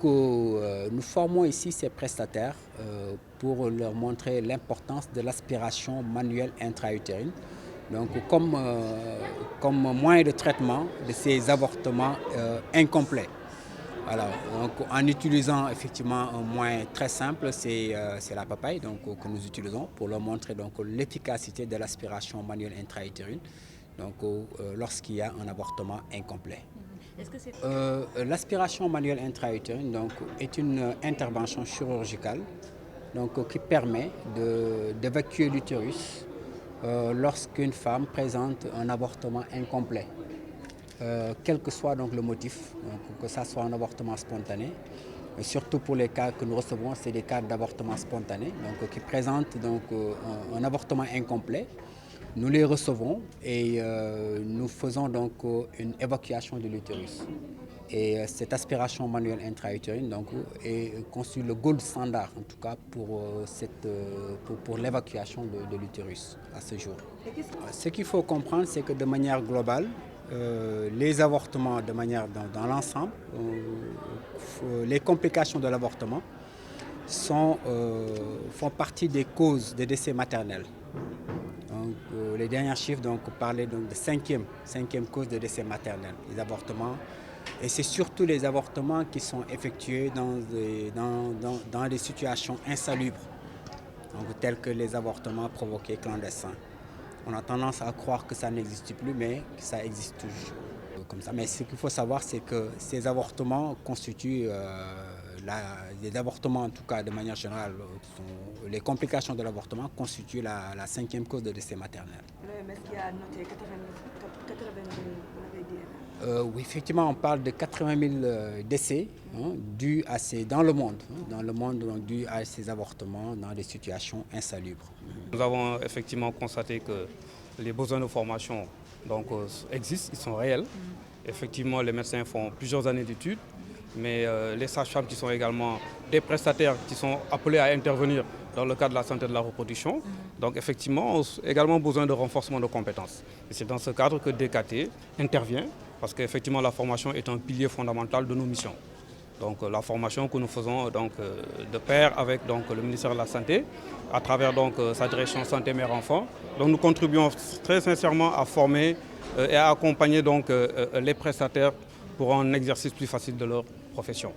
nous formons ici ces prestataires pour leur montrer l'importance de l'aspiration manuelle intra-utérine. Donc, comme moyen de traitement de ces avortements incomplets. Voilà, donc en utilisant effectivement un moyen très simple, c'est la papaye que nous utilisons pour leur montrer l'efficacité de l'aspiration manuelle intra-utérine lorsqu'il y a un avortement incomplet. L'aspiration manuelle intra-utérine est une intervention chirurgicale qui permet d'évacuer l'utérus lorsqu'une femme présente un avortement incomplet. Quel que soit le motif, que ce soit un avortement spontané, mais surtout pour les cas que nous recevons, c'est des cas d'avortement spontané qui présentent un avortement incomplet. Nous les recevons et nous faisons une évacuation de l'utérus. Et cette aspiration manuelle intra-utérine constitue le gold standard en tout cas pour l'évacuation de l'utérus à ce jour. Ce qu'il faut comprendre, c'est que de manière globale, les avortements dans l'ensemble, les complications de l'avortement font partie des causes de décès maternels. Les derniers chiffres parlaient de cinquième cause de décès maternel, les avortements. Et c'est surtout les avortements qui sont effectués dans des situations insalubres, tels que les avortements provoqués clandestins. On a tendance à croire que ça n'existe plus, mais que ça existe toujours comme ça. Mais ce qu'il faut savoir, c'est que ces avortements constituent, les avortements en tout cas de manière générale, les complications de l'avortement constituent la cinquième cause de décès maternel. L'OMS qui a noté 80 000, vous l'avez dit. Oui, effectivement, on parle de 80 000 décès dus dans le monde dus à ces avortements dans des situations insalubres. Nous avons effectivement constaté que les besoins de formation existent, ils sont réels. Effectivement, les médecins font plusieurs années d'études, mais les sages-femmes qui sont également des prestataires qui sont appelés à intervenir dans le cadre de la santé de la reproduction. Donc effectivement, on a également besoin de renforcement de compétences. Et c'est dans ce cadre que DKT intervient, parce qu'effectivement la formation est un pilier fondamental de nos missions. Donc la formation que nous faisons de pair avec le ministère de la Santé, à travers sa direction santé mère-enfant. Donc nous contribuons très sincèrement à former et à accompagner les prestataires pour un exercice plus facile de leur profession.